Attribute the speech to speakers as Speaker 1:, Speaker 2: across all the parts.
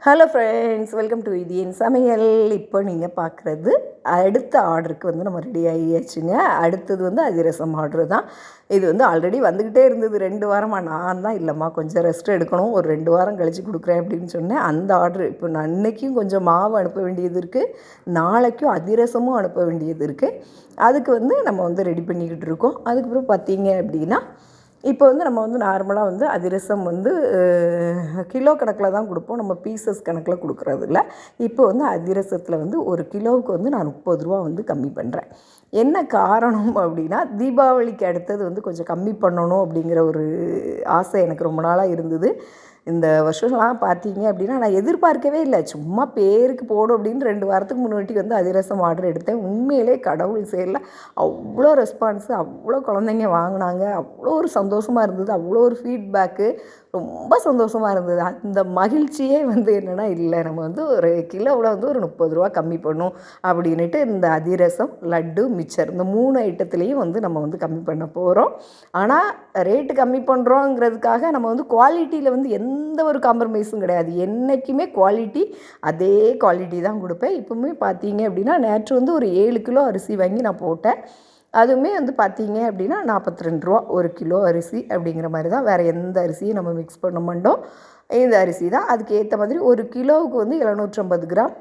Speaker 1: Hello friends, welcome to இதியன் சமையல். இப்போ நீங்கள் பார்க்குறது அடுத்த ஆர்டருக்கு வந்து நம்ம ரெடி ஆகியாச்சுங்க. அடுத்தது வந்து அதிரசம் ஆர்டரு தான். இது வந்து ஆல்ரெடி வந்துக்கிட்டே இருந்தது 2 வாரமாக. நான் தான் இல்லைம்மா கொஞ்சம் ரெஸ்ட் எடுக்கணும், ஒரு 2 வாரம் கழித்து கொடுக்குறேன் அப்படின்னு சொன்னேன். அந்த ஆர்டரு இப்போ நான் இன்றைக்கும் கொஞ்சம் மாவு அனுப்ப வேண்டியது இருக்குது, நாளைக்கும் அதிரசமும் அனுப்ப வேண்டியது இருக்குது. அதுக்கு வந்து நம்ம வந்து ரெடி பண்ணிக்கிட்டு இருக்கோம். அதுக்கப்புறம் பார்த்தீங்க அப்படின்னா இப்போ வந்து நம்ம வந்து நார்மலாக வந்து அதிரசம் வந்து கிலோ கணக்கில் தான் கொடுப்போம், நம்ம பீசஸ் கணக்கில் கொடுக்குறது இல்லை. இப்போ வந்து அதிரசத்தில் வந்து ஒரு கிலோவுக்கு வந்து நான் 30 ரூபா வந்து கம்மி பண்ணுறேன். என்ன காரணம் அப்படின்னா, தீபாவளிக்கு அடுத்தது வந்து கொஞ்சம் கம்மி பண்ணணும் அப்படிங்கிற ஒரு ஆசை எனக்கு ரொம்ப நாளாக இருந்தது. இந்த வருஷம்லாம் பார்த்தீங்க அப்படின்னா நான் எதிர்பார்க்கவே இல்லை, சும்மா பேருக்கு போடும் அப்படின்னு 2 வாரத்துக்கு முன்னாடி வந்து அதிரசம் ஆர்டர் எடுத்தேன். உண்மையிலே கடவுள் செயலில் அவ்வளோ ரெஸ்பான்ஸு, அவ்வளோ குழந்தைங்க வாங்கினாங்க, அவ்வளோ ஒரு சந்தோஷமாக இருந்தது, அவ்வளோ ஒரு ஃபீட்பேக்கு, ரொம்ப சந்தோஷமாக இருந்தது. அந்த மகிழ்ச்சியே வந்து என்னென்னா, இல்லை நம்ம வந்து ஒரு கிலோவில் வந்து ஒரு 30 ரூபா கம்மி பண்ணும் அப்படின்ட்டு இந்த அதிரசம், லட்டு, மிச்சர் இந்த 3 ஐட்டத்துலேயும் வந்து நம்ம வந்து கம்மி பண்ண போகிறோம். ஆனால் ரேட்டு கம்மி பண்ணுறோங்கிறதுக்காக நம்ம வந்து குவாலிட்டியில் வந்து எந்த ஒரு காம்ப்ரமைஸும் கிடையாது. என்றைக்குமே குவாலிட்டி அதே குவாலிட்டி தான் கொடுப்பேன். இப்போவுமே பார்த்தீங்க அப்படின்னா நேற்று வந்து ஒரு 7 கிலோ அரிசி வாங்கி நான் போட்டேன். அதுவுமே வந்து பார்த்தீங்க அப்படின்னா 42 ரூபா ஒரு கிலோ அரிசி அப்படிங்கிற மாதிரி தான். வேறு எந்த அரிசியும் நம்ம மிக்ஸ் பண்ண மாட்டோம், இந்த அரிசி தான். அதுக்கு ஏற்ற மாதிரி ஒரு கிலோவுக்கு வந்து 750 கிராம்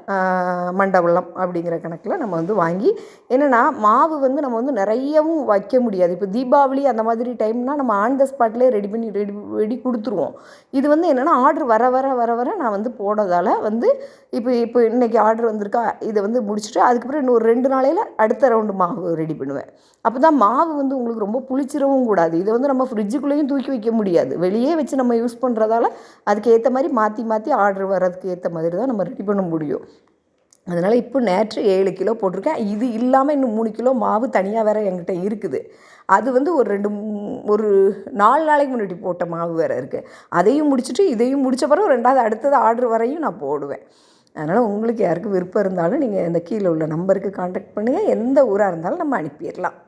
Speaker 1: மண்டவெல்லம் அப்படிங்கிற கணக்கில் நம்ம வந்து வாங்கி, என்னென்னா மாவு வந்து நம்ம வந்து நிறையவும் வைக்க முடியாது. இப்போ தீபாவளி அந்த மாதிரி டைம்னால் நம்ம ஆன் த ஸ்பாட்லேயே ரெடி கொடுத்துருவோம். இது வந்து என்னென்னா ஆர்டர் வர நான் வந்து போனதால் வந்து இப்போ இன்றைக்கி ஆர்டர் வந்திருக்கா, இதை வந்து முடிச்சுட்டு அதுக்கப்புறம் இன்னொரு 2 நாளையில் அடுத்த ரவுண்டு மாவு ரெடி பண்ணுவேன். அப்போ தான் மாவு வந்து உங்களுக்கு ரொம்ப புளிச்சிடவும் கூடாது. இதை வந்து நம்ம ஃப்ரிட்ஜுக்குள்ளேயும் தூக்கி வைக்க முடியாது, வெளியே வச்சு நம்ம யூஸ் பண்ணுறதால அதுக்கு ஏற்ற மாதிரி மாற்றி ஆர்டர் வர்றதுக்கு ஏற்ற மாதிரி தான் நம்ம ரெடி பண்ண முடியும். அதனால் இப்போ நேற்று 7 கிலோ போட்டிருக்கேன். இது இல்லாமல் இன்னும் 3 கிலோ மாவு தனியாக வேறு என்கிட்ட இருக்குது. அது வந்து ஒரு 4 நாளைக்கு முன்னாடி போட்ட மாவு வேறு இருக்குது. அதையும் முடிச்சுட்டு இதையும் முடித்த பிறகு 2வது அடுத்தது ஆர்டர் வரையும் நான் போடுவேன். அதனால் உங்களுக்கு யாருக்கு விருப்பம் இருந்தாலும் நீங்கள் இந்த கீழே உள்ள நம்பருக்கு கான்டாக்ட் பண்ணுங்கள். எந்த ஊராக இருந்தாலும் நம்ம அனுப்பிடலாம்.